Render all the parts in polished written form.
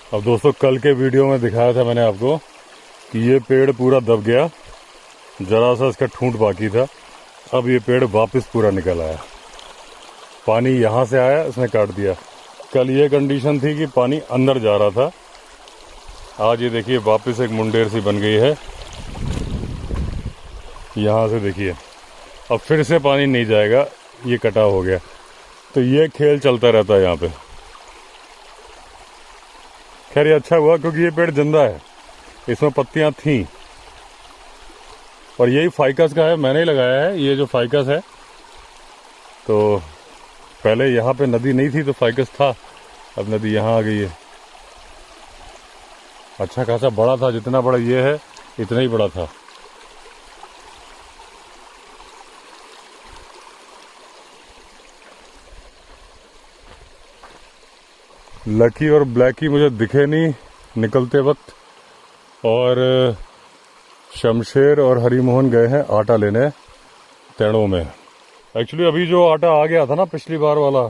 अब दोस्तों, कल के वीडियो में दिखाया था मैंने आपको कि ये पेड़ पूरा दब गया, जरा सा इसका ठूंठ बाकी था। अब ये पेड़ वापस पूरा निकल आया। पानी यहाँ से आया, इसने काट दिया। कल ये कंडीशन थी कि पानी अंदर जा रहा था, आज ये देखिए वापस एक मुंडेर सी बन गई है। यहाँ से देखिए अब फिर से पानी नहीं जाएगा, ये कटा हो गया। तो ये खेल चलता रहता है यहाँ पे। खैर ये अच्छा हुआ क्योंकि ये पेड़ जिंदा है, इसमें पत्तियां थीं। और यही फाइकस का है, मैंने ही लगाया है ये जो फाइकस है। तो पहले यहाँ पे नदी नहीं थी तो फाइकस था, अब नदी यहाँ आ गई है। अच्छा खासा बड़ा था, जितना बड़ा ये है इतना ही बड़ा था। लकी और ब्लैकी मुझे दिखे नहीं निकलते वक्त, और शमशेर और हरिमोहन गए हैं आटा लेने तेड़ों में। एक्चुअली अभी जो आटा आ गया था ना पिछली बार वाला,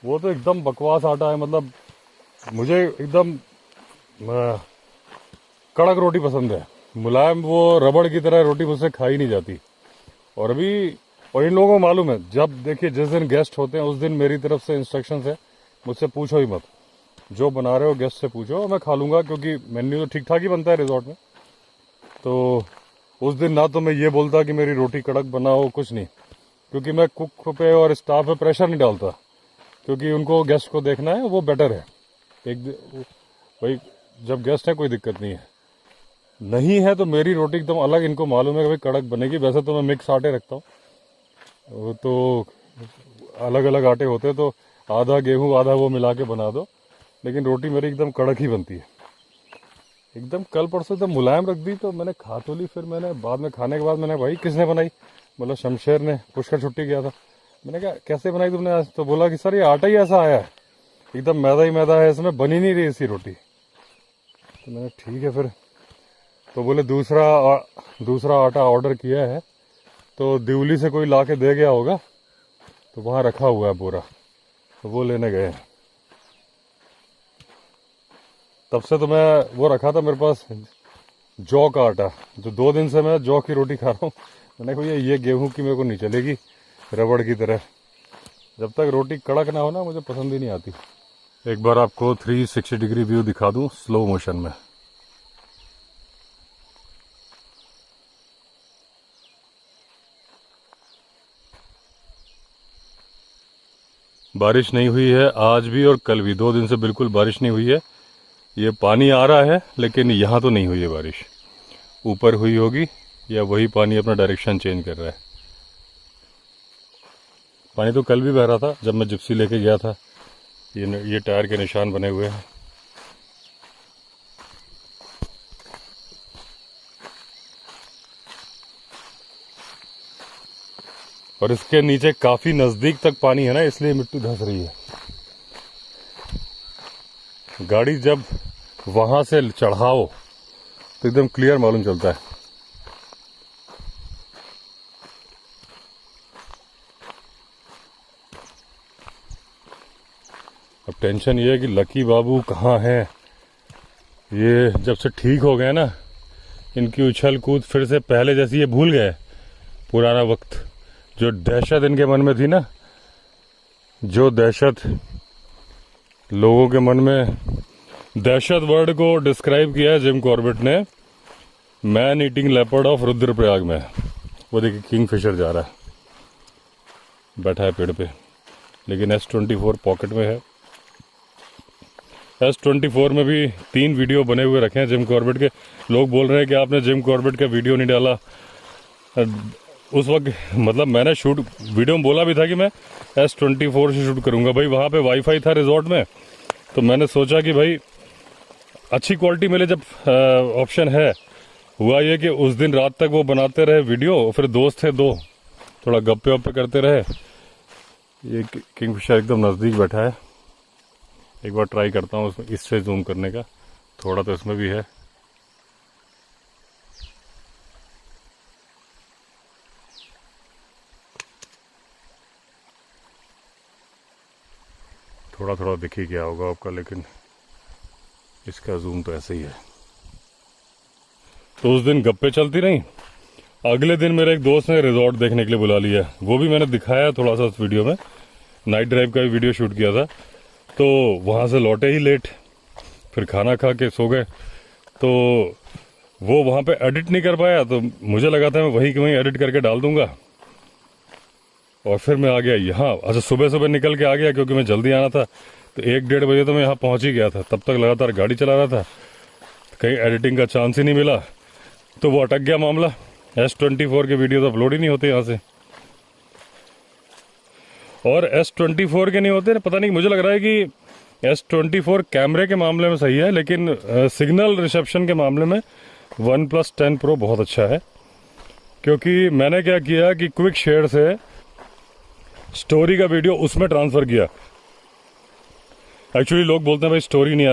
वो तो एकदम बकवास आटा है। मतलब मुझे एकदम कड़क रोटी पसंद है, मुलायम वो रबड़ की तरह रोटी मुझसे खाई नहीं जाती। और इन लोगों को मालूम है, जब देखिए जिस दिन गेस्ट होते हैं उस दिन मेरी तरफ से इंस्ट्रक्शंस है, मुझसे पूछो ही मत, जो बना रहे हो गेस्ट से पूछो, मैं खा लूँगा क्योंकि मेन्यू तो ठीक ठाक ही बनता है रिजॉर्ट में। तो उस दिन ना तो मैं ये बोलता कि मेरी रोटी कड़क बनाओ, कुछ नहीं, क्योंकि मैं कुक पे और स्टाफ पे प्रेशर नहीं डालता, क्योंकि उनको गेस्ट को देखना है, वो बेटर है। भाई जब गेस्ट है कोई दिक्कत नहीं है, नहीं है तो मेरी रोटी एकदम अलग, इनको मालूम है कि भाई कड़क बनेगी। वैसे तो मैं मिक्स आटे रखता हूँ, तो अलग अलग आटे होते हैं तो आधा गेहूँ आधा वो मिला के बना दो, लेकिन रोटी मेरी एकदम कड़क ही बनती है। एकदम कल परसों एकदम मुलायम रख दी तो मैंने खा तो ली। फिर मैंने बाद में खाने के बाद मैंने, भाई किसने बनाई? बोला शमशेर ने, पुष्कर छुट्टी गया था। मैंने कहा कैसे बनाई तुमने आज? तो बोला कि सर ये आटा ही ऐसा आया है, एकदम मैदा ही मैदा है, इसमें बनी नहीं रही ऐसी रोटी। तो मैंने ठीक है फिर। तो बोले दूसरा आटा ऑर्डर किया है, तो दिवली से कोई ला के दे गया होगा, तो वहाँ रखा हुआ है पूरा, तो वो लेने गए। तब से तो मैं वो रखा था मेरे पास जौ का आटा, जो 2 दिन से मैं जौ की रोटी खा रहा हूँ। मैंने कहा ये गेहूं की मेरे को नहीं चलेगी, रबड़ की तरह। जब तक रोटी कड़क ना हो ना, मुझे पसंद ही नहीं आती। एक बार आपको 360 डिग्री व्यू दिखा दूं स्लो मोशन में। बारिश नहीं हुई है आज भी और कल भी, 2 दिन से बिल्कुल बारिश नहीं हुई है। ये पानी आ रहा है लेकिन यहाँ तो नहीं हुई है बारिश। ऊपर हुई होगी या वही पानी अपना डायरेक्शन चेंज कर रहा है। पानी तो कल भी बह रहा था जब मैं जिप्सी लेके गया था। ये टायर के निशान बने हुए हैं। और इसके नीचे काफी नजदीक तक पानी है ना, इसलिए मिट्टी धंस रही है। गाड़ी जब वहां से चढ़ाओ तो एकदम क्लियर मालूम चलता है। अब टेंशन ये है कि लकी बाबू कहाँ हैं। ये जब से ठीक हो गए ना, इनकी उछल कूद फिर से पहले जैसी, ये भूल गए पुराना वक्त, जो दहशत इनके मन में थी ना, जो दहशत लोगों के मन में, दहशत वर्ड को डिस्क्राइब किया है जिम कॉर्बेट ने, man eating leopard of Rudraprayag में। वो देखिए किंगफिशर जा रहा है, बैठा है पेड़ पे, लेकिन S24 पॉकेट में है। S24 में भी 3 वीडियो बने हुए रखे हैं जिम कॉर्बेट के। लोग बोल रहे हैं कि आपने जिम कॉर्बेट का वीडियो नहीं डाला। उस वक्त मतलब मैंने वीडियो में बोला भी था कि मैं S24 से शूट करूंगा। भाई वहाँ पे वाईफाई था रिजॉर्ट में, तो मैंने सोचा कि भाई अच्छी क्वालिटी मिले जब ऑप्शन है। हुआ ये कि उस दिन रात तक वो बनाते रहे वीडियो, फिर दोस्त थे 2, थोड़ा गप्पे वप्पे करते रहे। ये किंगफिशर एकदम नज़दीक बैठा है। एक बार ट्राई करता हूँ इससे जूम करने का, थोड़ा तो इसमें भी है। थोड़ा थोड़ा दिख ही गया होगा आपका, लेकिन इसका जूम तो ऐसे ही है। तो उस दिन गप्पे चलती रही। अगले दिन मेरे एक दोस्त ने रिजॉर्ट देखने के लिए बुला लिया, वो भी मैंने दिखाया थोड़ा सा उस वीडियो में, नाइट ड्राइव का भी वीडियो शूट किया था। तो वहाँ से लौटे ही लेट, फिर खाना खा के सो गए। तो वो वहाँ पे एडिट नहीं कर पाया, तो मुझे लगा था मैं वहीं के वहीं एडिट करके डाल दूंगा। और फिर मैं आ गया यहाँ। अच्छा, सुबह सुबह निकल के आ गया क्योंकि मैं जल्दी आना था। तो 1-1:30 बजे तो मैं यहाँ पहुँच ही गया था। तब तक लगातार गाड़ी चला रहा था, कहीं एडिटिंग का चांस ही नहीं मिला। तो वो अटक गया मामला। S24 के वीडियो तो अपलोड ही नहीं होते यहाँ से। और S24 के नहीं होते, पता नहीं, मुझे लग रहा है कि S24 कैमरे के मामले में सही है, लेकिन सिग्नल रिसेप्शन के मामले में OnePlus 10 Pro बहुत अच्छा है। क्योंकि मैंने क्या किया कि क्विक शेयर से स्टोरी का वीडियो उसमें ट्रांसफ़र किया। एक्चुअली लोग बोलते हैं भाई स्टोरी नहीं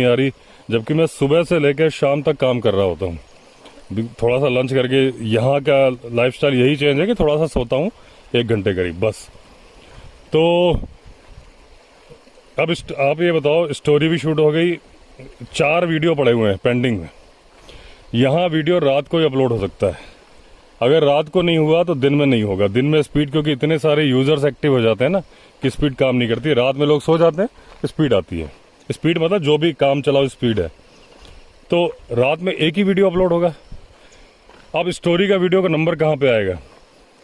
आ रही, जबकि मैं सुबह से लेकर शाम तक काम कर रहा होता हूँ। थोड़ा सा लंच करके, यहाँ का लाइफस्टाइल यही चेंज है कि थोड़ा सा सोता हूँ 1 घंटे करीब बस। तो अब आप ये बताओ, स्टोरी भी शूट हो गई, 4 वीडियो पड़े हुए हैं पेंडिंग में। यहाँ वीडियो रात को ही अपलोड हो सकता है। अगर रात को नहीं हुआ तो दिन में नहीं होगा। दिन में स्पीड, क्योंकि इतने सारे यूजर्स एक्टिव हो जाते हैं ना कि स्पीड काम नहीं करती। रात में लोग सो जाते हैं, स्पीड आती है। स्पीड मतलब जो भी काम चलाओ स्पीड है। तो रात में एक ही वीडियो अपलोड होगा। अब स्टोरी का वीडियो का नंबर कहाँ पे आएगा?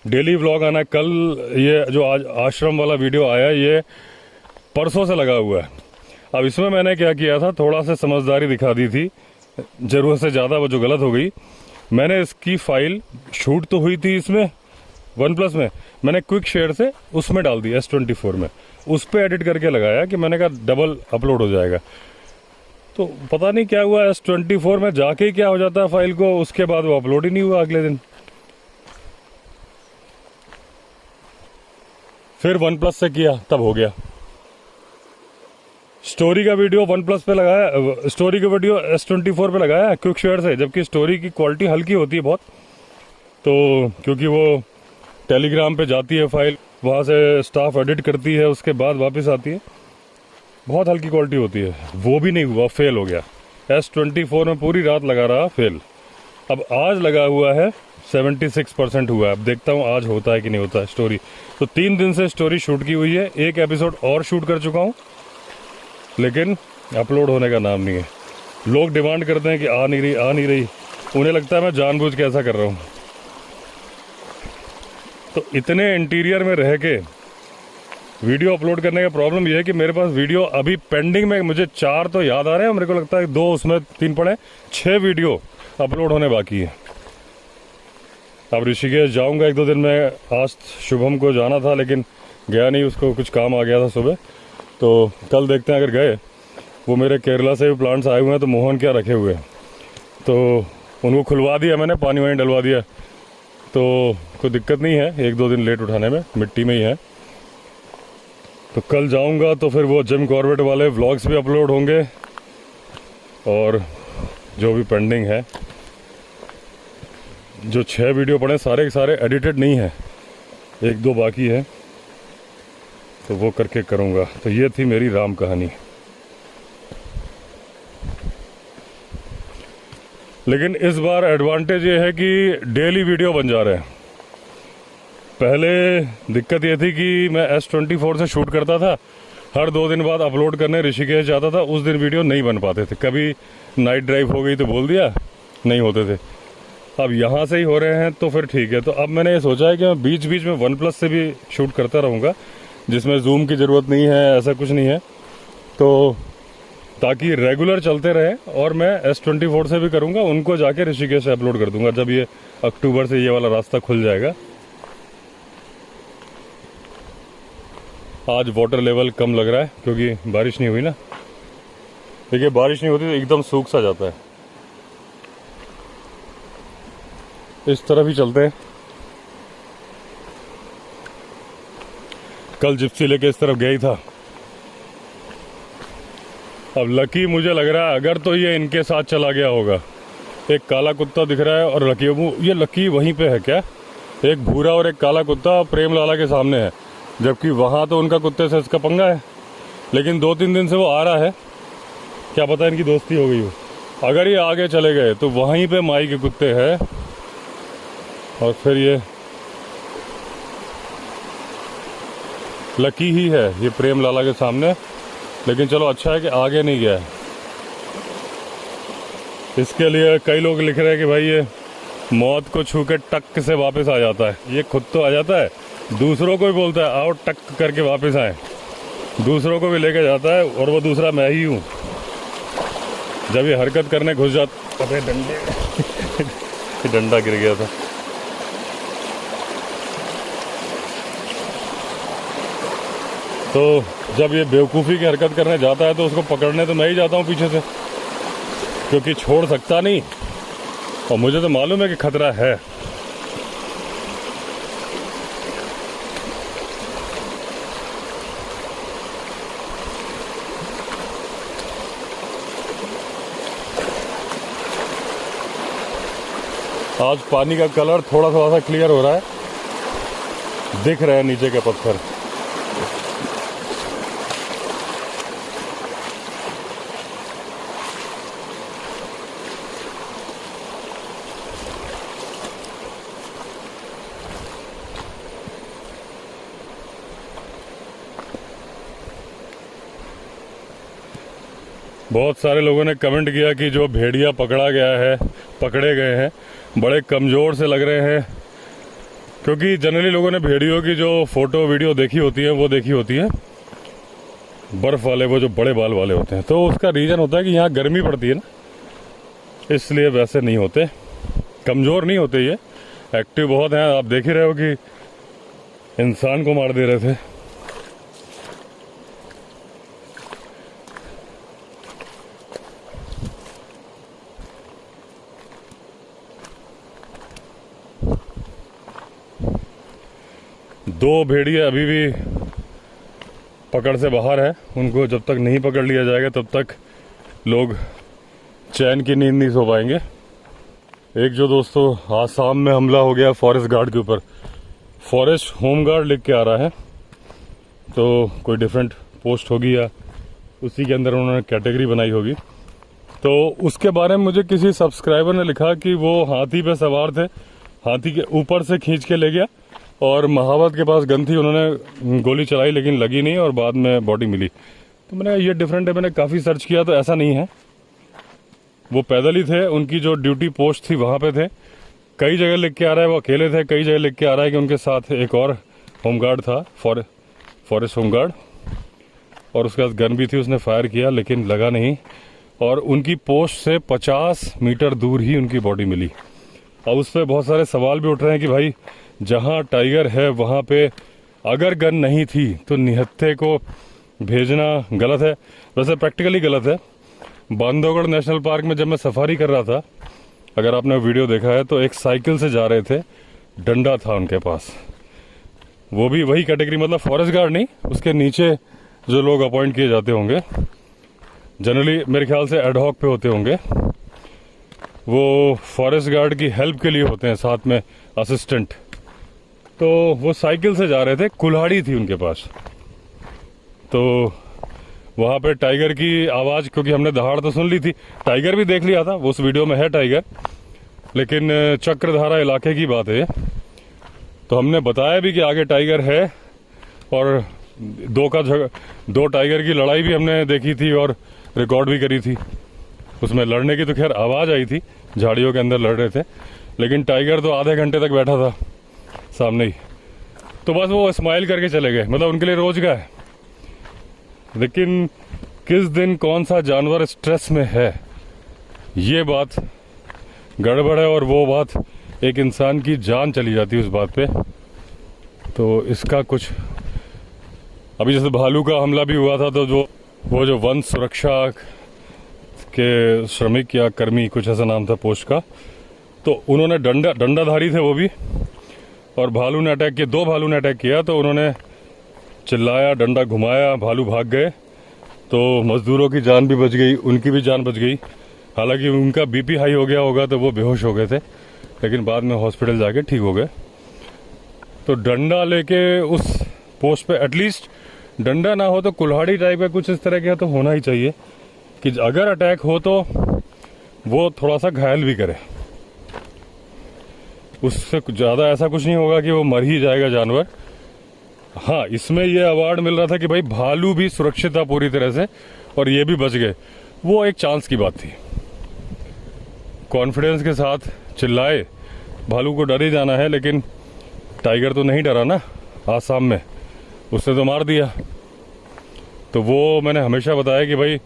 डेली व्लॉग आना है। कल ये जो आज आश्रम वाला वीडियो आया, ये परसों से लगा हुआ है। अब इसमें मैंने क्या किया था, थोड़ा सा समझदारी दिखा दी थी, जरूरत से ज़्यादा, वो जो गलत हो गई। मैंने इसकी फाइल शूट तो हुई थी इसमें OnePlus में, मैंने क्विक शेयर से उसमें डाल दी S24 में, उस पर एडिट करके लगाया कि मैंने कहा डबल अपलोड हो जाएगा। तो पता नहीं क्या हुआ, S24 में जाके ही क्या हो जाता है फाइल को, उसके बाद वो अपलोड ही नहीं हुआ अगले दिन। फिर OnePlus से किया, तब हो गया। स्टोरी का वीडियो OnePlus पे लगाया, स्टोरी का वीडियो S24 पे लगाया क्विक शेयर से, जबकि स्टोरी की क्वालिटी हल्की होती है बहुत। तो क्योंकि वो टेलीग्राम पे जाती है फाइल, वहाँ से स्टाफ एडिट करती है, उसके बाद वापस आती है, बहुत हल्की क्वालिटी होती है। वो भी नहीं हुआ, फेल हो गया। S24 में पूरी रात लगा रहा, फेल। अब आज लगा हुआ है 76% हुआ है। अब देखता हूँ आज होता है कि नहीं होता है स्टोरी। तो 3 दिन से स्टोरी शूट की हुई है, 1 एपिसोड और शूट कर चुका हूँ, लेकिन अपलोड होने का नाम नहीं है। लोग डिमांड करते हैं कि आ नहीं रही। उन्हें लगता है मैं जानबूझ के ऐसा कर रहा हूँ। तो इतने इंटीरियर में रह के वीडियो अपलोड करने का प्रॉब्लम यह है कि मेरे पास वीडियो अभी पेंडिंग में, मुझे 4 तो याद आ रहे हैं, मेरे को लगता है 2 उसमें 3 पड़े, 6 वीडियो अपलोड होने बाकी है। अब ऋषिकेश जाऊंगा 1-2 दिन में। आज शुभम को जाना था लेकिन गया नहीं, उसको कुछ काम आ गया था सुबह। तो कल देखते हैं, अगर गए। वो मेरे केरला से भी प्लांट्स आए हुए हैं, तो मोहन क्या रखे हुए हैं, तो उनको खुलवा दिया मैंने, पानी वानी डलवा दिया, तो कोई दिक्कत नहीं है। 1-2 दिन लेट उठाने में, मिट्टी में ही है। तो कल जाऊंगा तो फिर वो जिम कॉर्बेट वाले व्लॉग्स भी अपलोड होंगे, और जो भी पेंडिंग है, जो 6 वीडियो पड़े सारे के सारे एडिटेड नहीं है, 1-2 बाकी है, तो वो करके करूंगा। तो ये थी मेरी राम कहानी। लेकिन इस बार एडवांटेज ये है कि डेली वीडियो बन जा रहे हैं। पहले दिक्कत ये थी कि मैं S24 से शूट करता था, हर 2 दिन बाद अपलोड करने ऋषिकेश जाता था, उस दिन वीडियो नहीं बन पाते थे। कभी नाइट ड्राइव हो गई तो बोल दिया, नहीं होते थे। अब यहाँ से ही हो रहे हैं तो फिर ठीक है। तो अब मैंने ये सोचा है कि मैं बीच बीच में OnePlus से भी शूट करता रहूँगा, जिसमें जूम की ज़रूरत नहीं है, ऐसा कुछ नहीं है, तो ताकि रेगुलर चलते रहे। और मैं S24 से भी करूँगा, उनको जाके ऋषिकेश से अपलोड कर दूंगा जब ये अक्टूबर से ये वाला रास्ता खुल जाएगा। आज वाटर लेवल कम लग रहा है क्योंकि बारिश नहीं हुई ना। देखिए, बारिश नहीं होती तो एकदम सूख सा जाता है। इस तरफ ही चलते हैं। कल जिप्सी लेके इस तरफ गया ही था। अब लकी मुझे लग रहा है, अगर तो ये इनके साथ चला गया होगा। एक काला कुत्ता दिख रहा है और लकी, ये लकी वहीं पे है क्या? एक भूरा और एक काला कुत्ता प्रेम लाला के सामने है, जबकि वहाँ तो उनका कुत्ते से इसका पंगा है। लेकिन 2-3 दिन से वो आ रहा है, क्या पता इनकी दोस्ती हो गई हो। अगर ये आगे चले गए तो वहीं पे माई के कुत्ते हैं, और फिर ये लकी ही है ये प्रेम लाला के सामने। लेकिन चलो अच्छा है कि आगे नहीं गया है। इसके लिए कई लोग लिख रहे हैं कि भाई ये मौत को छू के टक से वापस आ जाता है। ये खुद तो आ जाता है, दूसरों को भी बोलता है आओ टक करके वापस आए, दूसरों को भी लेके जाता है, और वो दूसरा मैं ही हूँ। जब ये हरकत करने घुस जाता, अबे डंडे डंडा गिर गया था। तो जब ये बेवकूफ़ी की हरकत करने जाता है तो उसको पकड़ने तो मैं ही जाता हूँ पीछे से, क्योंकि छोड़ सकता नहीं, और मुझे तो मालूम है कि खतरा है। आज पानी का कलर थोड़ा थोड़ा सा क्लियर हो रहा है, दिख रहे हैं नीचे के पत्थर। बहुत सारे लोगों ने कमेंट किया कि जो भेड़िया पकड़ा गया है, पकड़े गए हैं, बड़े कमज़ोर से लग रहे हैं। क्योंकि जनरली लोगों ने भेड़ियों की जो फ़ोटो वीडियो देखी होती है वो देखी होती है बर्फ़ वाले, वो जो बड़े बाल वाले होते हैं। तो उसका रीज़न होता है कि यहाँ गर्मी पड़ती है ना, इसलिए वैसे नहीं होते, कमज़ोर नहीं होते। ये एक्टिव बहुत हैं। आप देख ही रहे हो कि इंसान को मार दे रहे थे। दो भेड़िए अभी भी पकड़ से बाहर है। उनको जब तक नहीं पकड़ लिया जाएगा तब तक लोग चैन की नींद नहीं सो पाएंगे। एक जो दोस्तों आसाम में हमला हो गया फॉरेस्ट गार्ड के ऊपर, फॉरेस्ट होम गार्ड लिख के आ रहा है, तो कोई डिफरेंट पोस्ट होगी या उसी के अंदर उन्होंने कैटेगरी बनाई होगी। तो उसके बारे में मुझे किसी सब्सक्राइबर ने लिखा कि वो हाथी पे सवार थे, हाथी के ऊपर से खींच के ले गया, और महावत के पास गन थी, उन्होंने गोली चलाई लेकिन लगी नहीं, और बाद में बॉडी मिली। तो मैंने ये डिफरेंट है, मैंने काफ़ी सर्च किया तो ऐसा नहीं है। वो पैदल ही थे, उनकी जो ड्यूटी पोस्ट थी वहाँ पे थे। कई जगह लिख के आ रहा है वो अकेले थे, कई जगह लिख के आ रहा है कि उनके साथ एक और होमगार्ड था, फॉरेस्ट होमगार्ड, और उसके पास गन भी थी, उसने फायर किया लेकिन लगा नहीं, और उनकी पोस्ट से 50 मीटर दूर ही उनकी बॉडी मिली। अब उस पर बहुत सारे सवाल भी उठ रहे हैं कि भाई जहाँ टाइगर है वहाँ पे अगर गन नहीं थी तो निहत्थे को भेजना गलत है। वैसे प्रैक्टिकली गलत है। बांधवगढ़ नेशनल पार्क में जब मैं सफारी कर रहा था, अगर आपने वीडियो देखा है, तो एक साइकिल से जा रहे थे, डंडा था उनके पास, वो भी वही कैटेगरी, मतलब फॉरेस्ट गार्ड नहीं, उसके नीचे जो लोग अपॉइंट किए जाते होंगे, जनरली मेरे ख्याल से एडहॉक पे होते होंगे, वो फॉरेस्ट गार्ड की हेल्प के लिए होते हैं, साथ में असिस्टेंट। तो वो साइकिल से जा रहे थे, कुल्हाड़ी थी उनके पास। तो वहाँ पे टाइगर की आवाज़, क्योंकि हमने दहाड़ तो सुन ली थी, टाइगर भी देख लिया था, वो उस वीडियो में है टाइगर, लेकिन चक्रधारा इलाके की बात है। तो हमने बताया भी कि आगे टाइगर है, और दो टाइगर की लड़ाई भी हमने देखी थी और रिकॉर्ड भी करी थी। उसमें लड़ने की तो खैर आवाज़ आई थी, झाड़ियों के अंदर लड़ रहे थे, लेकिन टाइगर तो आधे घंटे तक बैठा था सामने ही। तो बस वो स्माइल करके चले गए, मतलब उनके लिए रोज का है। लेकिन किस दिन कौन सा जानवर स्ट्रेस में है, ये बात गड़बड़ है, और वो बात एक इंसान की जान चली जाती है उस बात पे। तो इसका कुछ, अभी जैसे भालू का हमला भी हुआ था, तो वो जो वन सुरक्षा के श्रमिक या कर्मी, कुछ ऐसा नाम था पोस्ट का, तो उन्होंने डंडाधारी थे वो भी, और भालू ने अटैक किया, 2 भालू ने अटैक किया, तो उन्होंने चिल्लाया, डंडा घुमाया, भालू भाग गए, तो मजदूरों की जान भी बच गई, उनकी भी जान बच गई। हालांकि उनका बीपी हाई हो गया होगा तो वो बेहोश हो गए थे, लेकिन बाद में हॉस्पिटल जाके ठीक हो गए। तो डंडा लेके उस पोस्ट पे, एटलीस्ट डंडा ना हो तो कुल्हाड़ी टाइप का कुछ इस तरह का तो होना ही चाहिए, कि अगर अटैक हो तो वो थोड़ा सा घायल भी करे, उससे ज़्यादा ऐसा कुछ नहीं होगा कि वो मर ही जाएगा जानवर। हाँ, इसमें ये अवार्ड मिल रहा था कि भाई भालू भी सुरक्षित था पूरी तरह से और ये भी बच गए, वो एक चांस की बात थी। कॉन्फिडेंस के साथ चिल्लाए, भालू को डर ही जाना है, लेकिन टाइगर तो नहीं डरा ना आसाम में, उसने तो मार दिया। तो वो मैंने हमेशा बताया कि भाई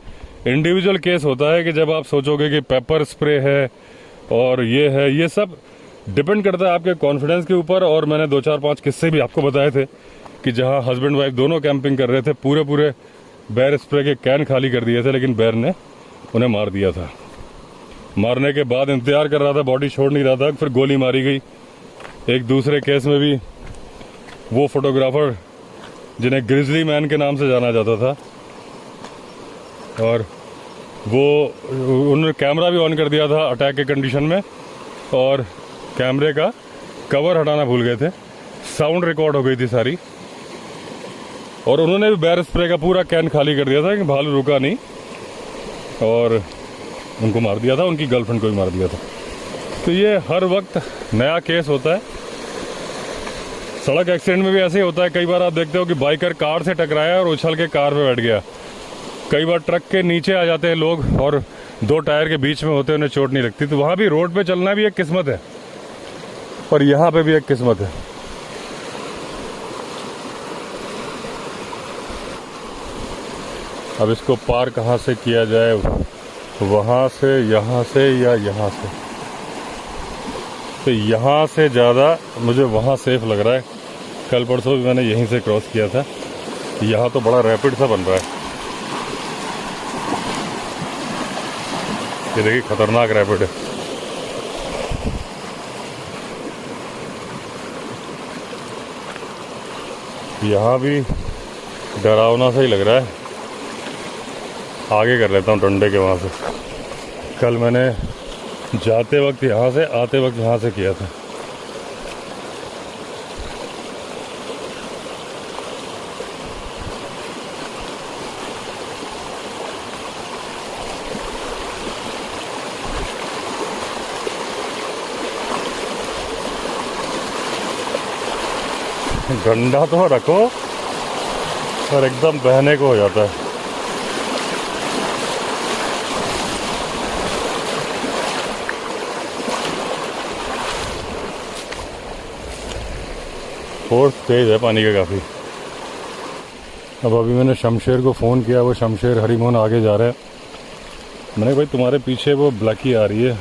इंडिविजुअल केस होता है कि जब आप सोचोगे कि पेपर स्प्रे है और ये है, ये सब डिपेंड करता है आपके कॉन्फिडेंस के ऊपर। और मैंने 2-4-5 किस्से भी आपको बताए थे कि जहां हस्बैंड वाइफ दोनों कैंपिंग कर रहे थे, पूरे पूरे बेर स्प्रे के कैन खाली कर दिए थे, लेकिन बेर ने उन्हें मार दिया था। मारने के बाद इंतजार कर रहा था, बॉडी छोड़ नहीं रहा था, फिर गोली मारी गई। एक दूसरे केस में भी वो फोटोग्राफर जिन्हें ग्रिजली मैन के नाम से जाना जाता था, और वो उन्होंने कैमरा भी ऑन कर दिया था अटैक के कंडीशन में, और कैमरे का कवर हटाना भूल गए थे, साउंड रिकॉर्ड हो गई थी सारी, और उन्होंने भी बेर स्प्रे का पूरा कैन खाली कर दिया था कि भालू रुका नहीं और उनको मार दिया था, उनकी गर्लफ्रेंड को भी मार दिया था। तो ये हर वक्त नया केस होता है। सड़क एक्सीडेंट में भी ऐसे ही होता है। कई बार आप देखते हो कि बाइकर कार से टकराया और उछल के कार में बैठ गया। कई बार ट्रक के नीचे आ जाते हैं लोग और 2 टायर के बीच में होते हैं, उन्हें चोट नहीं लगती। तो वहाँ भी रोड पे चलना भी एक किस्मत है, और यहाँ पे भी एक किस्मत है। अब इसको पार कहाँ से किया जाए, वहाँ से, यहाँ से या यहाँ से? तो यहाँ से ज़्यादा मुझे वहाँ सेफ लग रहा है। कल परसों भी मैंने यहीं से क्रॉस किया था। यहाँ तो बड़ा रैपिड सा बन रहा है, ये देखिए खतरनाक रैपिड है। यहाँ भी डरावना सा ही लग रहा है। आगे कर लेता हूँ डंडे के वहाँ से। कल मैंने जाते वक्त यहाँ से, आते वक्त यहाँ से किया था। डंडा तो रखो और एकदम बहने को हो जाता है। फोर्स तेज है पानी का काफ़ी। अब अभी मैंने शमशेर को फ़ोन किया, वो शमशेर हरिमोहन आगे जा रहा है। मैंने कहा भाई तुम्हारे पीछे वो ब्लैकी आ रही है।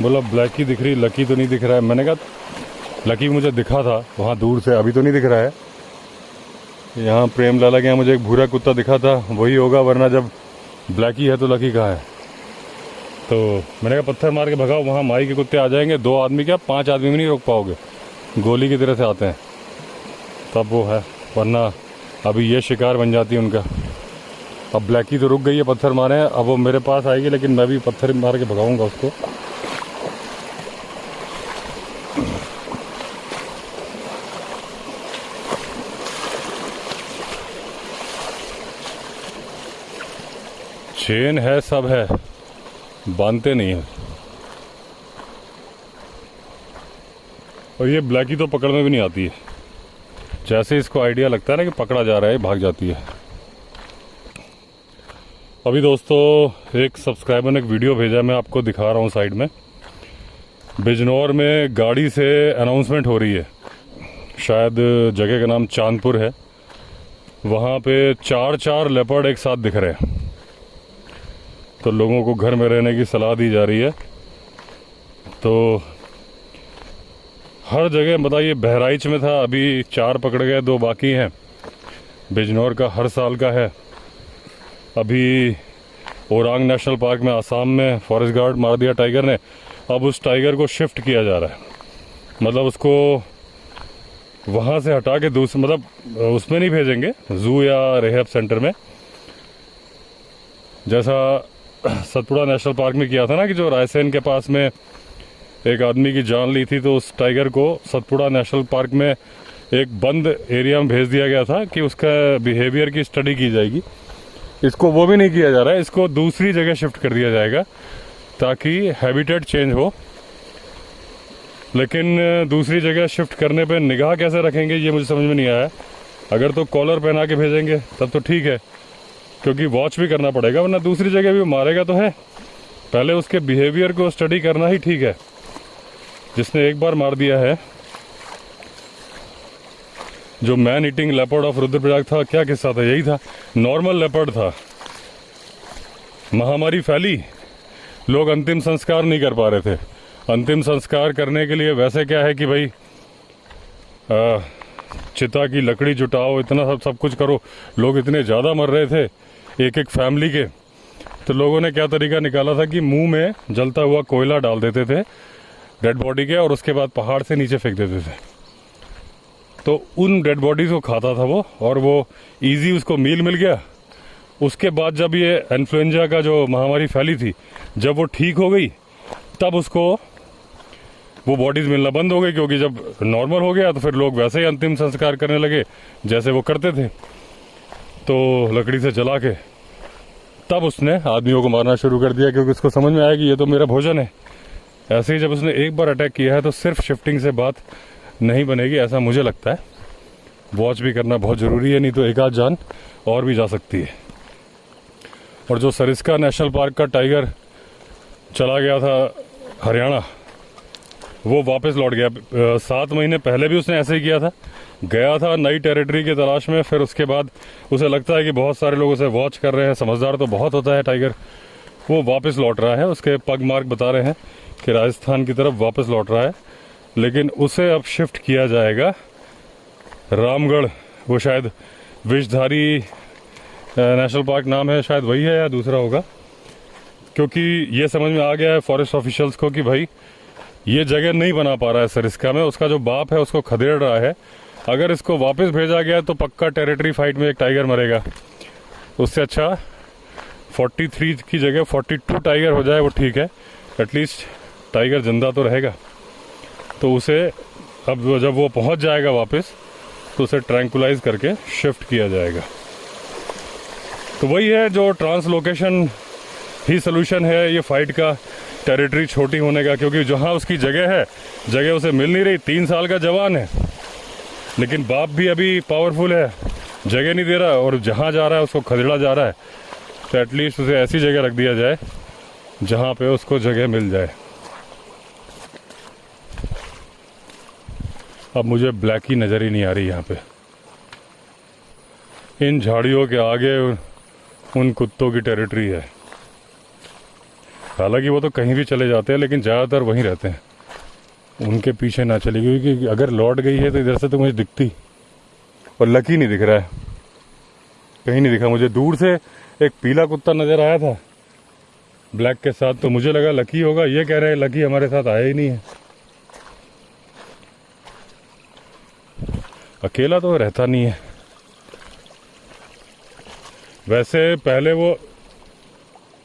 बोला ब्लैकी दिख रही, लकी तो नहीं दिख रहा है। मैंने कहा लकी मुझे दिखा था वहाँ दूर से, अभी तो नहीं दिख रहा है। यहाँ प्रेम लाला के यहाँ मुझे एक भूरा कुत्ता दिखा था, वही होगा, वरना जब ब्लैकी है तो लकी कहाँ है। तो मैंने कहा पत्थर मार के भगाओ, वहाँ माई के कुत्ते आ जाएंगे। 2 आदमी क्या 5 आदमी भी नहीं रोक पाओगे, गोली की तरह से आते हैं, तब वो है, वरना अभी ये शिकार बन जाती है उनका। अब ब्लैकी तो रुक गई है, पत्थर मारे हैं, अब वो मेरे पास आएगी, लेकिन मैं भी पत्थर मार के भगाऊंगा उसको। चेन है, सब है, बांधते नहीं है। और ये ब्लैकी तो पकड़ में भी नहीं आती है, जैसे इसको आइडिया लगता है ना कि पकड़ा जा रहा है, भाग जाती है। अभी दोस्तों एक सब्सक्राइबर ने एक वीडियो भेजा, मैं आपको दिखा रहा हूँ साइड में। बिजनौर में गाड़ी से अनाउंसमेंट हो रही है, शायद जगह का नाम चांदपुर है। वहाँ पे 4 लेपर्ड एक साथ दिख रहे हैं, तो लोगों को घर में रहने की सलाह दी जा रही है। तो हर जगह बताइए, बहराइच में था, अभी 4 पकड़ गए, 2 बाकी हैं। बिजनौर का हर साल का है। अभी ओरांग नेशनल पार्क में आसाम में फॉरेस्ट गार्ड मार दिया टाइगर ने। अब उस टाइगर को शिफ्ट किया जा रहा है, मतलब उसको वहाँ से हटा के दूसरे, मतलब उसमें नहीं भेजेंगे, जू या रिहैब सेंटर में, जैसा सतपुड़ा नेशनल पार्क में किया था ना, कि जो रायसेन के पास में एक आदमी की जान ली थी। तो उस टाइगर को सतपुड़ा नेशनल पार्क में एक बंद एरिया में भेज दिया गया था कि उसका बिहेवियर की स्टडी की जाएगी। इसको वो भी नहीं किया जा रहा है, इसको दूसरी जगह शिफ्ट कर दिया जाएगा ताकि हैबिटेट चेंज हो। लेकिन दूसरी जगह शिफ्ट करने पे निगाह कैसे रखेंगे ये मुझे समझ में नहीं आया। अगर तो कॉलर पहना के भेजेंगे तब तो ठीक है, क्योंकि वॉच भी करना पड़ेगा, वरना दूसरी जगह भी मारेगा तो है। पहले उसके बिहेवियर को स्टडी करना ही ठीक है। जिसने एक बार मार दिया है, जो man eating leopard of Rudraprayag था, क्या किस्सा था? यही था, नॉर्मल लेपर्ड था, महामारी फैली, लोग अंतिम संस्कार नहीं कर पा रहे थे। अंतिम संस्कार करने के लिए वैसे क्या है कि भाई चिता की लकड़ी जुटाओ, इतना सब कुछ करो। लोग इतने ज़्यादा मर रहे थे एक एक फैमिली के, तो लोगों ने क्या तरीका निकाला था कि मुंह में जलता हुआ कोयला डाल देते थे डेड बॉडी के, और उसके बाद पहाड़ से नीचे फेंक देते थे। तो उन डेड बॉडीज को खाता था वो, और वो इजी उसको मील मिल गया। उसके बाद जब ये इन्फ्लुएंजा का जो महामारी फैली थी, जब वो ठीक हो गई, तब उसको वो बॉडीज मिलना बंद हो गई, क्योंकि जब नॉर्मल हो गया तो फिर लोग वैसे ही अंतिम संस्कार करने लगे जैसे वो करते थे, तो लकड़ी से जला के। तब उसने आदमियों को मारना शुरू कर दिया, क्योंकि उसको समझ में आया कि ये तो मेरा भोजन है। ऐसे ही जब उसने एक बार अटैक किया है तो सिर्फ शिफ्टिंग से बात नहीं बनेगी, ऐसा मुझे लगता है। वॉच भी करना बहुत ज़रूरी है, नहीं तो एक आध जान और भी जा सकती है। और जो सरिस्का नेशनल पार्क का टाइगर चला गया था हरियाणा, वो वापस लौट गया। 7 महीने पहले भी उसने ऐसे ही किया था, गया था नई टेरिटरी की तलाश में। फिर उसके बाद उसे लगता है कि बहुत सारे लोग उसे वॉच कर रहे हैं, समझदार तो बहुत होता है टाइगर। वो वापस लौट रहा है, उसके पग मार्क बता रहे हैं कि राजस्थान की तरफ वापस लौट रहा है। लेकिन उसे अब शिफ्ट किया जाएगा रामगढ़, वो शायद विषधारी नेशनल पार्क नाम है, शायद वही है या दूसरा होगा, क्योंकि ये समझ में आ गया है फॉरेस्ट ऑफिशियल्स को कि भाई ये जगह नहीं बना पा रहा है सरिस्का में। उसका जो बाप है उसको खदेड़ रहा है। अगर इसको वापस भेजा गया तो पक्का टेरिटरी फाइट में एक टाइगर मरेगा। उससे अच्छा 43 की जगह 42 टाइगर हो जाए, वो ठीक है, एटलीस्ट टाइगर जिंदा तो रहेगा। तो उसे अब जब वो पहुंच जाएगा वापस, तो उसे ट्रैंकुलाइज करके शिफ्ट किया जाएगा। तो वही है, जो ट्रांसलोकेशन ही सोल्यूशन है ये फाइट का, टेरिटरी छोटी होने का। क्योंकि जहाँ उसकी जगह है, जगह उसे मिल नहीं रही। 3 साल का जवान है, लेकिन बाप भी अभी पावरफुल है, जगह नहीं दे रहा, और जहाँ जा रहा है उसको खदेड़ा जा रहा है। तो एटलीस्ट उसे ऐसी जगह रख दिया जाए जहाँ पे उसको जगह मिल जाए। अब मुझे ब्लैक की नज़र ही नहीं आ रही यहाँ पे। इन झाड़ियों के आगे उन कुत्तों की टेरिटरी है। हालांकि वो तो कहीं भी चले जाते हैं, लेकिन ज़्यादातर वहीं रहते हैं। उनके पीछे ना चली, क्योंकि अगर लौट गई है तो इधर से तो मुझे दिखती, और लकी नहीं दिख रहा है, कहीं नहीं दिखा मुझे। दूर से एक पीला कुत्ता नज़र आया था ब्लैक के साथ, तो मुझे लगा लकी होगा। ये कह रहे हैं लकी हमारे साथ आया ही नहीं है। अकेला तो रहता नहीं है। वैसे पहले वो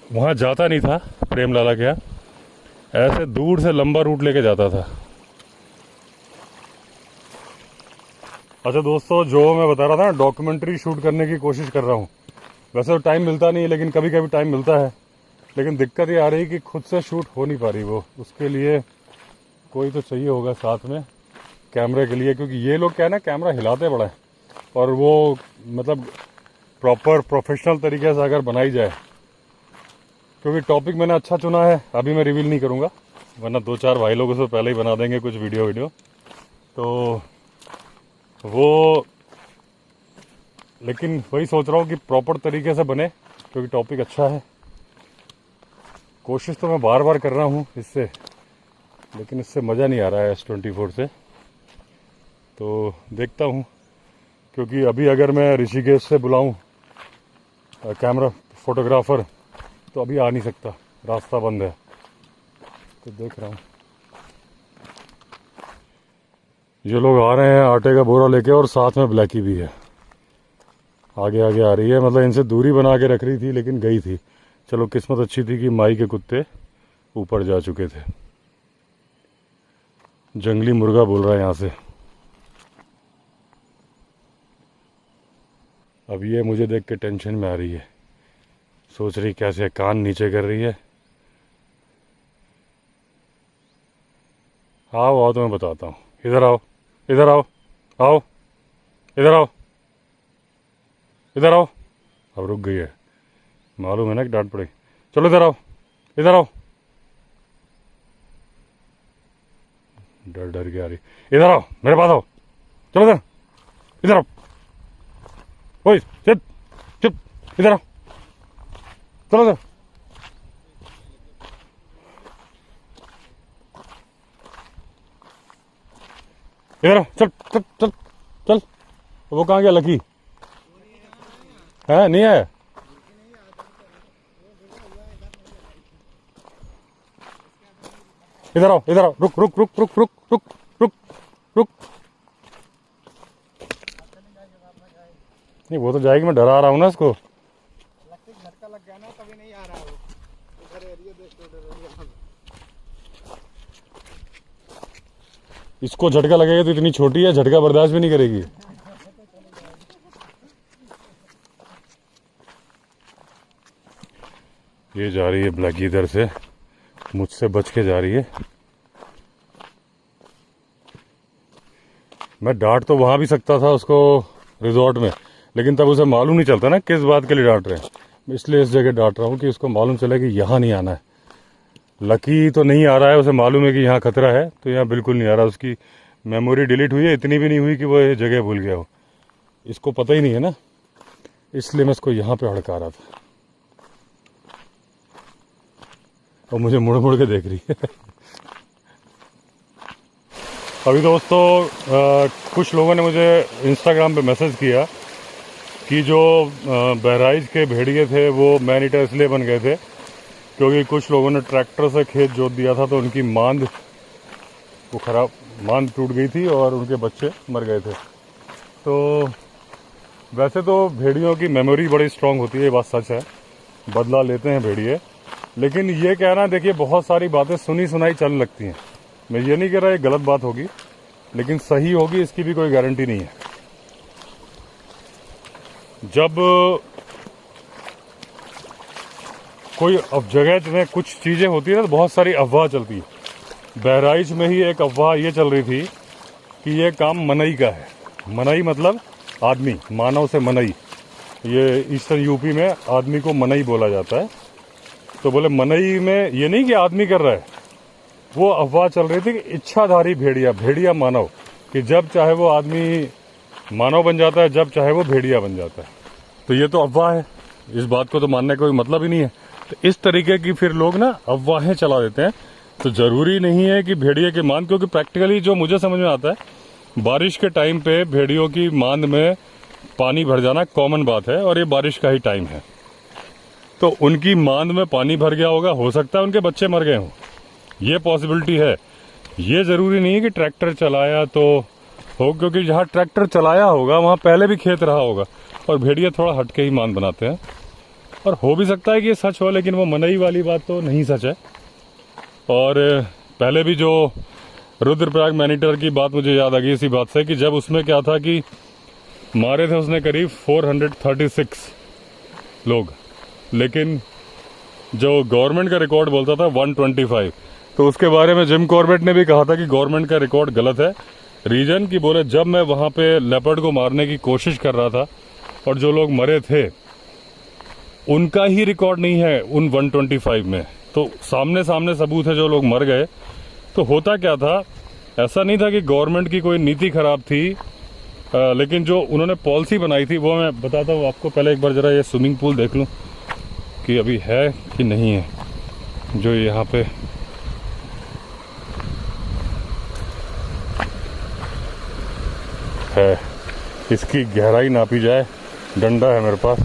वहाँ जाता नहीं था प्रेम लाला के यहाँ, ऐसे दूर से लंबा रूट लेके जाता था। अच्छा दोस्तों, जो मैं बता रहा था ना, डॉक्यूमेंट्री शूट करने की कोशिश कर रहा हूँ। वैसे तो टाइम मिलता नहीं है, लेकिन कभी कभी टाइम मिलता है। लेकिन दिक्कत ये आ रही कि खुद से शूट हो नहीं पा रही वो। उसके लिए कोई तो चाहिए होगा साथ में कैमरे के लिए, क्योंकि ये लोग क्या है ना, कैमरा हिलाते बड़ा है। और वो मतलब प्रॉपर प्रोफेशनल तरीके से अगर बनाई जाए, क्योंकि टॉपिक मैंने अच्छा चुना है, अभी मैं रिवील नहीं करूँगा, वरना 2-4 भाई लोगों से पहले ही बना देंगे कुछ वीडियो। तो वो, लेकिन वही सोच रहा हूँ कि प्रॉपर तरीके से बने, क्योंकि टॉपिक अच्छा है। कोशिश तो मैं बार बार कर रहा हूँ इससे, लेकिन इससे मज़ा नहीं आ रहा है S24 से। तो देखता हूँ, क्योंकि अभी अगर मैं ऋषिकेश से बुलाऊँ कैमरा फोटोग्राफर, तो अभी आ नहीं सकता, रास्ता बंद है। तो देख रहा हूँ ये लोग आ रहे हैं आटे का बोरा लेके, और साथ में ब्लैकी भी है, आगे आगे आ रही है। मतलब इनसे दूरी बना के रख रही थी, लेकिन गई थी। चलो किस्मत अच्छी थी कि माई के कुत्ते ऊपर जा चुके थे। जंगली मुर्गा बोल रहा है यहाँ से। अब ये मुझे देख के टेंशन में आ रही है सोच रही कैसे कान नीचे कर रही है। आओ आओ, तो मैं बताता हूँ। इधर आओ, इधर आओ, आओ, इधर आओ, इधर आओ। अब रुक गई है, मालूम है ना कि डांट पड़ेगी। चलो इधर आओ, इधर आओ। डर डर के आ रही। इधर आओ, मेरे पास आओ। चलो इधर, इधर आओ। ओए चुप चुप, इधर आओ। चलो इधर। इधर आओ, चल चल चल चल। वो कहाँ गया लकी? है नहीं है? इधर आओ, इधर आओ। रुक रुक रुक रुक रुक रुक रुक रुक। नहीं वो तो जाएगी, मैं डरा रहा हूँ ना इसको। झटका लग गया ना, तभी नहीं आ रहा वो। इधर एरिया देख तो इसको झटका लगेगा तो इतनी छोटी है, झटका बर्दाश्त भी नहीं करेगी। ये जा रही है ब्लैकी इधर से, मुझसे बच के जा रही है। मैं डांट तो वहां भी सकता था उसको रिजॉर्ट में, लेकिन तब उसे मालूम नहीं चलता ना किस बात के लिए डांट रहे हैं। इसलिए इस जगह डांट रहा हूँ कि उसको मालूम चले कि यहाँ नहीं आना है। लकी तो नहीं आ रहा है, उसे मालूम है कि यहाँ खतरा है, तो यहाँ बिल्कुल नहीं आ रहा। उसकी मेमोरी डिलीट हुई है, इतनी भी नहीं हुई कि वो ये जगह भूल गया हो। इसको पता ही नहीं है ना, इसलिए मैं इसको यहाँ पे हड़का रहा था। और मुझे मुड़ मुड़ के देख रही है। अभी दोस्तों कुछ लोगों ने मुझे इंस्टाग्राम पे मैसेज किया कि जो बहराइच के भेड़िए थे वो मैन ईटर इसलिए बन गए थे क्योंकि कुछ लोगों ने ट्रैक्टर से खेत जोत दिया था, तो उनकी मांद वो खराब, मांद टूट गई थी और उनके बच्चे मर गए थे। तो वैसे तो भेड़ियों की मेमोरी बड़ी स्ट्रांग होती है, ये बात सच है, बदला लेते हैं भेड़िए। लेकिन ये कहना, देखिए बहुत सारी बातें सुनी सुनाई चल लगती हैं। मैं ये नहीं कह रहा ये गलत बात होगी, लेकिन सही होगी इसकी भी कोई गारंटी नहीं है। जब कोई अब जगह में कुछ चीजें होती है ना, तो बहुत सारी अफवाह चलती है। बहराइच में ही एक अफवाह ये चल रही थी कि ये काम मनई का है। मनई मतलब आदमी, मानव से मनई। ये ईस्टर्न यूपी में आदमी को मनई बोला जाता है। तो बोले मनई में ये नहीं कि आदमी कर रहा है, वो अफवाह चल रही थी कि इच्छाधारी भेड़िया, भेड़िया मानव, कि जब चाहे वो आदमी मानव बन जाता है, जब चाहे वो भेड़िया बन जाता है। तो ये तो अफवाह है, इस बात को तो मानने का कोई मतलब ही नहीं है। तो इस तरीके की फिर लोग ना अफवाहें चला देते हैं। तो जरूरी नहीं है कि भेड़िए की मांद, क्योंकि प्रैक्टिकली जो मुझे समझ में आता है, बारिश के टाइम पे भेड़ियों की मांद में पानी भर जाना कॉमन बात है, और ये बारिश का ही टाइम है। तो उनकी मांद में पानी भर गया होगा, हो सकता है उनके बच्चे मर गए हों, ये पॉसिबिलिटी है। ये जरूरी नहीं है कि ट्रैक्टर चलाया तो हो, क्योंकि जहाँ ट्रैक्टर चलाया होगा वहाँ पहले भी खेत रहा होगा, और भेड़िए थोड़ा हटके ही मांद बनाते हैं। और हो भी सकता है कि ये सच हो, लेकिन वो मनई वाली बात तो नहीं सच है। और पहले भी जो रुद्रप्रयाग मैनीटर की बात मुझे याद आ गई इसी बात से, कि जब उसमें क्या था कि मारे थे उसने करीब 436 लोग, लेकिन जो गवर्नमेंट का रिकॉर्ड बोलता था 125। तो उसके बारे में जिम कॉर्बेट ने भी कहा था कि गवर्नमेंट का रिकॉर्ड गलत है। रीजन की बोले, जब मैं वहां पे लेपर्ड को मारने की कोशिश कर रहा था और जो लोग मरे थे उनका ही रिकॉर्ड नहीं है उन 125 में, तो सामने सामने सबूत है जो लोग मर गए। तो होता क्या था, ऐसा नहीं था कि गवर्नमेंट की कोई नीति खराब थी, लेकिन जो उन्होंने पॉलिसी बनाई थी वो मैं बताता हूँ आपको। पहले एक बार जरा ये स्विमिंग पूल देख लूँ कि अभी है कि नहीं है, जो यहाँ पे है। इसकी गहराई नापी जाए, डंडा है मेरे पास।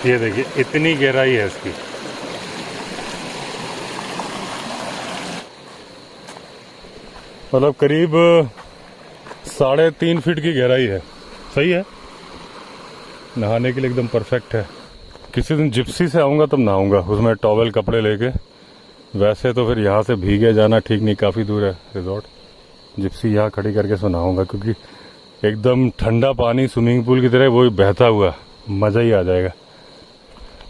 ये देखिए इतनी गहराई है इसकी। मतलब करीब 3.5 फीट की गहराई है। सही है, नहाने के लिए एकदम परफेक्ट है। किसी दिन जिप्सी से आऊँगा तब नहाऊंगा, उसमें टॉवेल कपड़े लेके। वैसे तो फिर यहाँ से भीगे जाना ठीक नहीं, काफ़ी दूर है रिजॉर्ट। जिप्सी यहाँ खड़ी करके सुनाऊंगा, क्योंकि एकदम ठंडा पानी स्विमिंग पूल की तरह वो बहता हुआ, मज़ा ही आ जाएगा।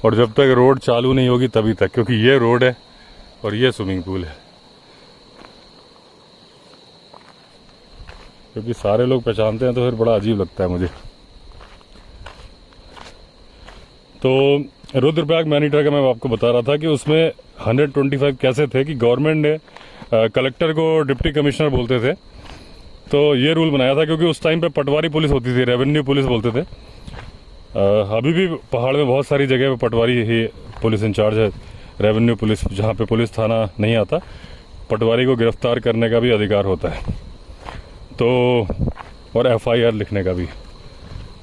और जब तक रोड चालू नहीं होगी तभी तक, क्योंकि ये रोड है और ये स्विमिंग पूल है, क्योंकि सारे लोग पहचानते हैं तो फिर बड़ा अजीब लगता है मुझे। तो रुद्रप्रयाग मैनीटर का मैं आपको बता रहा था कि उसमें 125 कैसे थे कि गवर्नमेंट ने कलेक्टर को डिप्टी कमिश्नर बोलते थे। तो ये रूल बनाया था क्योंकि उस टाइम पे पटवारी पुलिस होती थी, रेवेन्यू पुलिस बोलते थे। अभी भी पहाड़ में बहुत सारी जगह पे पटवारी ही पुलिस इंचार्ज है, रेवेन्यू पुलिस, जहाँ पे पुलिस थाना नहीं आता, पटवारी को गिरफ्तार करने का भी अधिकार होता है, तो और FIR लिखने का भी।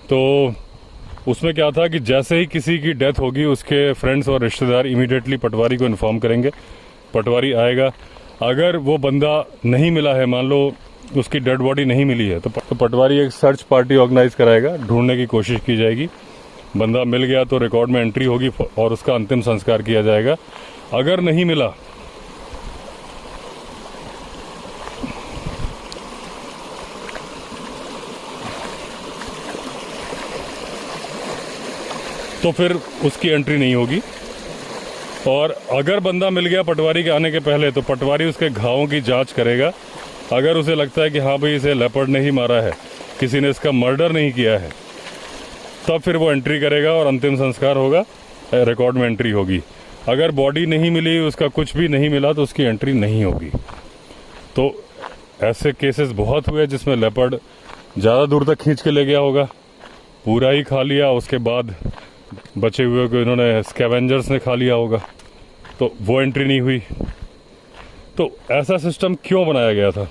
तो उसमें क्या था कि जैसे ही किसी की डेथ होगी उसके फ्रेंड्स और रिश्तेदार इमीडिएटली पटवारी को इन्फॉर्म करेंगे, पटवारी आएगा। अगर वो बंदा नहीं मिला है, मान लो उसकी डेड बॉडी नहीं मिली है, तो पटवारी एक सर्च पार्टी ऑर्गेनाइज कराएगा, ढूंढने की कोशिश की जाएगी। बंदा मिल गया तो रिकॉर्ड में एंट्री होगी और उसका अंतिम संस्कार किया जाएगा। अगर नहीं मिला तो फिर उसकी एंट्री नहीं होगी। और अगर बंदा मिल गया पटवारी के आने के पहले, तो पटवारी उसके घावों की जांच करेगा। अगर उसे लगता है कि हाँ भाई इसे लेपर्ड ने ही मारा है, किसी ने इसका मर्डर नहीं किया है, तब फिर वो एंट्री करेगा और अंतिम संस्कार होगा, रिकॉर्ड में एंट्री होगी। अगर बॉडी नहीं मिली, उसका कुछ भी नहीं मिला, तो उसकी एंट्री नहीं होगी। तो ऐसे केसेस बहुत हुए जिसमें लेपर्ड ज़्यादा दूर तक खींच के ले गया होगा, पूरा ही खा लिया, उसके बाद बचे हुए को इन्होंने स्कैवेंजर्स ने खा लिया होगा, तो वो एंट्री नहीं हुई। तो ऐसा सिस्टम क्यों बनाया गया था?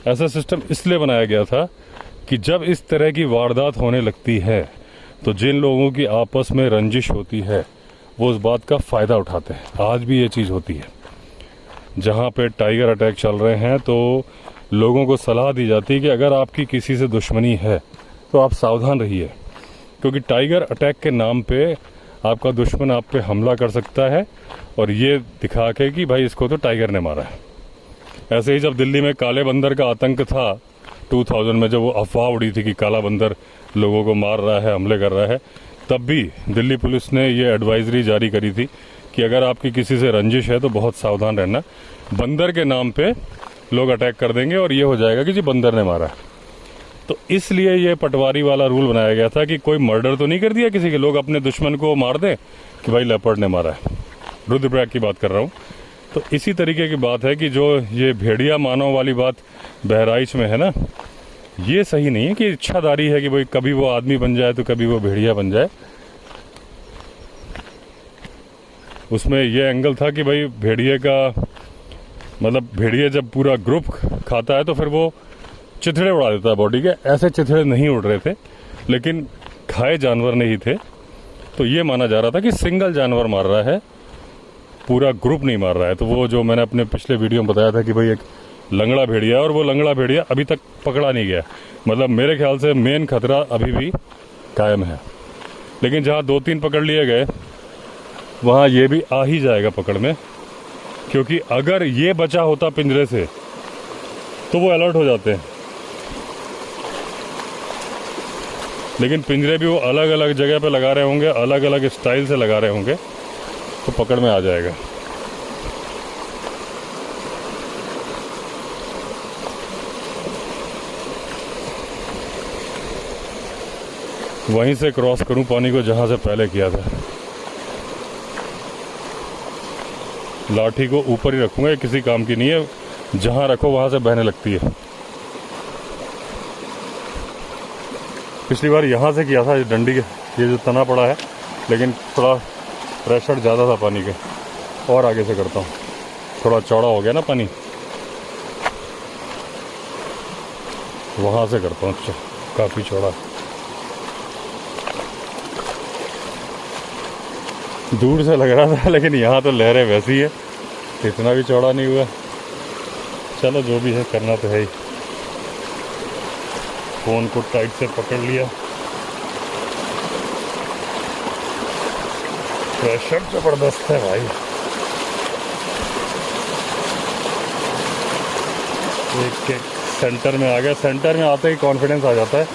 ऐसा सिस्टम इसलिए बनाया गया था कि जब इस तरह की वारदात होने लगती है तो जिन लोगों की आपस में रंजिश होती है वो उस बात का फ़ायदा उठाते हैं। आज भी ये चीज़ होती है, जहाँ पे टाइगर अटैक चल रहे हैं तो लोगों को सलाह दी जाती है कि अगर आपकी किसी से दुश्मनी है तो आप सावधान रहिए, क्योंकि टाइगर अटैक के नाम पे आपका दुश्मन आप पे हमला कर सकता है और ये दिखा के कि भाई इसको तो टाइगर ने मारा है। ऐसे ही जब दिल्ली में काले बंदर का आतंक था 2000 में, जब वो अफवाह उड़ी थी कि काला बंदर लोगों को मार रहा है, हमले कर रहा है, तब भी दिल्ली पुलिस ने ये एडवाइजरी जारी करी थी कि अगर आपकी किसी से रंजिश है तो बहुत सावधान रहना, बंदर के नाम पे लोग अटैक कर देंगे और ये हो जाएगा कि जी बंदर ने मारा। तो इसलिए ये पटवारी वाला रूल बनाया गया था कि कोई मर्डर तो नहीं कर दिया किसी के, लोग अपने दुश्मन को मार दें कि भाई लेपर्ड ने मारा है। रुद्रप्रयाग की बात कर रहा हूँ। तो इसी तरीके की बात है कि जो ये भेड़िया मानव वाली बात बहराइच में है ना, ये सही नहीं है कि इच्छाधारी है कि भाई कभी वो आदमी बन जाए तो कभी वो भेड़िया बन जाए। उसमें ये एंगल था कि भाई भेड़िए का मतलब भेड़िए जब पूरा ग्रुप खाता है तो फिर वो चिथड़े उड़ा देता है बॉडी के। ऐसे चिथड़े नहीं उड़ रहे थे, लेकिन खाए जानवर नहीं थे, तो ये माना जा रहा था कि सिंगल जानवर मार रहा है, पूरा ग्रुप नहीं मार रहा है। तो वो जो मैंने अपने पिछले वीडियो में बताया था कि भाई एक लंगड़ा भेड़िया है और वो लंगड़ा भेड़िया अभी तक पकड़ा नहीं गया, मतलब मेरे ख्याल से मेन खतरा अभी भी कायम है। लेकिन जहाँ 2-3 पकड़ लिए गए वहाँ ये भी आ ही जाएगा पकड़ में, क्योंकि अगर ये बचा होता पिंजरे से तो वो अलर्ट हो जाते हैं, लेकिन पिंजरे भी वो अलग अलग जगह पे लगा रहे होंगे, अलग अलग स्टाइल से लगा रहे होंगे, तो पकड़ में आ जाएगा। वहीं से क्रॉस करूं पानी को जहां से पहले किया था। लाठी को ऊपर ही रखूंगा, ये किसी काम की नहीं है, जहां रखो वहां से बहने लगती है। पिछली बार यहां से किया था, ये डंडी के ये जो तना पड़ा है, लेकिन थोड़ा प्रेशर ज़्यादा था पानी के, और आगे से करता हूँ, थोड़ा चौड़ा हो गया ना पानी, वहां से करता हूँ, काफ़ी चौड़ा। दूर से लग रहा था, लेकिन यहाँ तो लहरें वैसी है, इतना भी चौड़ा नहीं हुआ। चलो जो भी है करना तो है ही। फ़ोन को टाइट से पकड़ लिया, प्रेशर जबरदस्त है भाई। एक एक सेंटर में आ गया, सेंटर में आते ही कॉन्फिडेंस आ जाता है।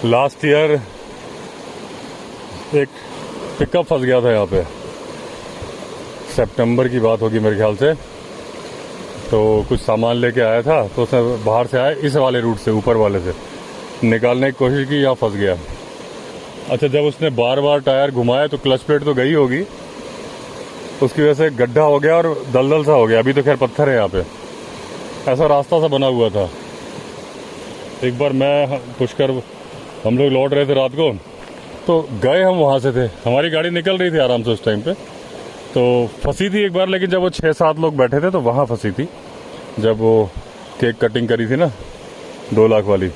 लास्ट ईयर एक पिकअप फंस गया था यहाँ पे, सितंबर की बात होगी मेरे ख्याल से। तो कुछ सामान लेके आया था, तो उसने बाहर से आया इस वाले रूट से, ऊपर वाले से निकालने की कोशिश की, यहाँ फंस गया। अच्छा, जब उसने बार बार टायर घुमाया तो क्लच प्लेट तो गई होगी, उसकी वजह से गड्ढा हो गया और दलदल सा हो गया। अभी तो खैर पत्थर है यहाँ पे, ऐसा रास्ता सा बना हुआ था। एक बार मैं पुष्कर, हम लोग लौट रहे थे रात को, तो गए हम वहाँ से थे, हमारी गाड़ी निकल रही थी आराम से उस टाइम पे, तो फंसी थी एक बार। लेकिन जब वो 6-7 लोग बैठे थे तो वहाँ फंसी थी, जब वो केक कटिंग करी थी ना 2 लाख वाली,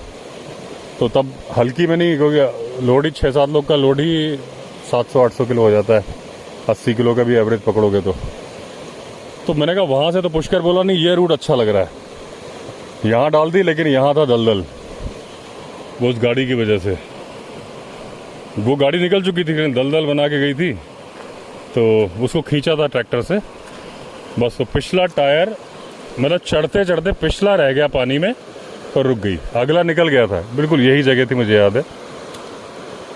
तो तब हल्की में नहीं, क्योंकि लोड ही 6-7 लोग का लोड ही 700-800 किलो हो जाता है, 80 किलो का भी एवरेज पकड़ोगे तो मैंने कहा वहाँ से, तो पुष्कर बोला नहीं ये रूट अच्छा लग रहा है, यहाँ डाल दी। लेकिन यहाँ था दलदल, वो उस गाड़ी की वजह से। वो गाड़ी निकल चुकी थी, दलदल बना के गई थी, तो उसको खींचा था ट्रैक्टर से, बस वो पिछला टायर मतलब चढ़ते चढ़ते पिछला रह गया पानी में और रुक गई, अगला निकल गया था। बिल्कुल यही जगह थी, मुझे याद है।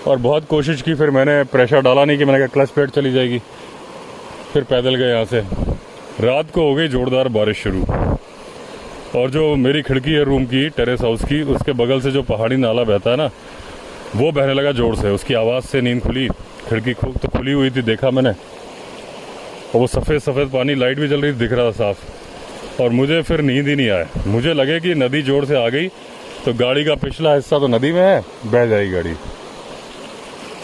और बहुत कोशिश की, फिर मैंने प्रेशर डाला नहीं कि मैंने कहा क्लच प्लेट चली जाएगी, फिर पैदल गए यहाँ से। रात को हो गई जोरदार बारिश शुरू, और जो मेरी खिड़की है रूम की, टेरेस हाउस की, उसके बगल से जो पहाड़ी नाला बहता है ना, वो बहने लगा जोर से। उसकी आवाज़ से नींद खुली, खिड़की तो खुली हुई थी, देखा मैंने, और वो सफ़ेद सफ़ेद पानी, लाइट भी जल रही थी, दिख रहा था साफ। और मुझे फिर नींद ही नहीं आया, मुझे लगे कि नदी जोर से आ गई तो गाड़ी का पिछला हिस्सा तो नदी में है, बह जाएगी गाड़ी।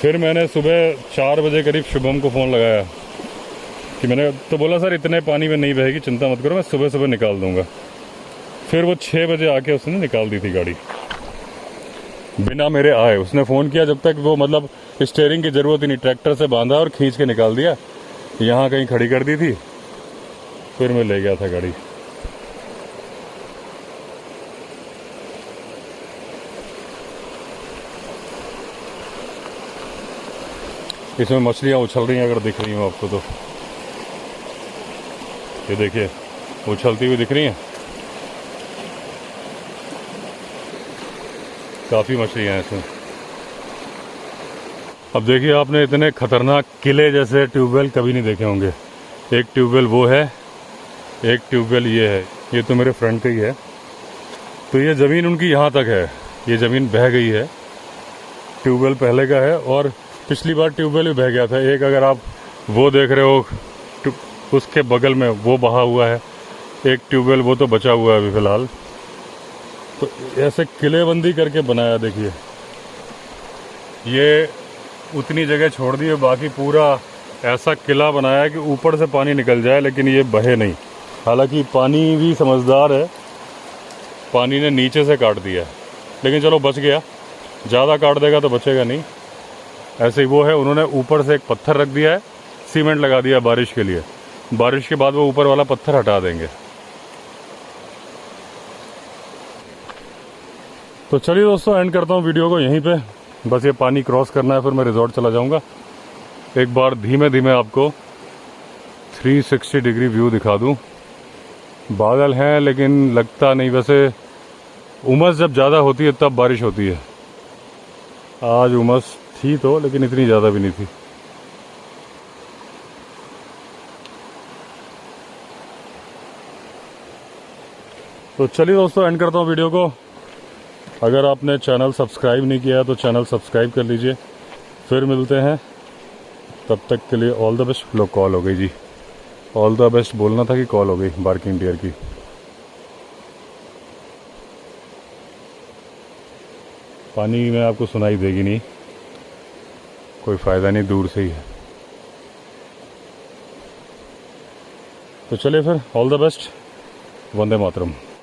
फिर मैंने सुबह 4 बजे करीब शुभम को फ़ोन लगाया कि मैंने तो बोला सर इतने पानी में नहीं बहेगी, चिंता मत करो, मैं सुबह सुबह निकाल दूँगा। फिर वो 6 बजे आके उसने निकाल दी थी गाड़ी, बिना मेरे आए। उसने फ़ोन किया जब तक वो, मतलब स्टीयरिंग की ज़रूरत ही नहीं, ट्रैक्टर से बांधा और खींच के निकाल दिया, यहाँ कहीं खड़ी कर दी थी, फिर मैं ले गया था गाड़ी। इसमें मछलियाँ उछल रही हैं, अगर दिख रही हूँ आपको तो, ये देखिए उछलती हुई दिख रही हैं, काफ़ी मछलियाँ हैं इसमें। अब देखिए, आपने इतने खतरनाक किले जैसे ट्यूबवेल कभी नहीं देखे होंगे। एक ट्यूबवेल वो है, एक ट्यूबवेल ये है, ये तो मेरे फ्रंट का ही है। तो ये ज़मीन उनकी यहाँ तक है, ये ज़मीन बह गई है, ट्यूबवेल पहले का है, और पिछली बार ट्यूबवेल भी बह गया था। एक अगर आप वो देख रहे हो, उसके बगल में वो बहा हुआ है, एक ट्यूबवेल वो तो बचा हुआ है अभी फ़िलहाल। तो ऐसे किलेबंदी करके बनाया, देखिए ये उतनी जगह छोड़ दी है, बाकी पूरा ऐसा किला बनाया है कि ऊपर से पानी निकल जाए लेकिन ये बहे नहीं। हालांकि पानी भी समझदार है, पानी ने नीचे से काट दिया है, लेकिन चलो बच गया, ज़्यादा काट देगा तो बचेगा नहीं। ऐसे ही वो है, उन्होंने ऊपर से एक पत्थर रख दिया है, सीमेंट लगा दिया बारिश के लिए, बारिश के बाद वो ऊपर वाला पत्थर हटा देंगे। तो चलिए दोस्तों, एंड करता हूँ वीडियो को यहीं पे। बस ये पानी क्रॉस करना है, फिर मैं रिजॉर्ट चला जाऊँगा। एक बार धीमे धीमे आपको 360 डिग्री व्यू दिखा दूँ। बादल हैं लेकिन लगता नहीं, वैसे उमस जब ज़्यादा होती है तब बारिश होती है। आज उमस थी तो, लेकिन इतनी ज़्यादा भी नहीं थी। तो चलिए दोस्तों, एंड करता हूँ वीडियो को। अगर आपने चैनल सब्सक्राइब नहीं किया तो चैनल सब्सक्राइब कर लीजिए। फिर मिलते हैं, तब तक के लिए all the best. Low call हो गई जी, ऑल द बेस्ट बोलना था कि कॉल हो गई बार्किंग डियर की। पानी में आपको सुनाई देगी नहीं, कोई फ़ायदा नहीं, दूर से ही है। तो चलिए फिर, all the best, Vande Mataram.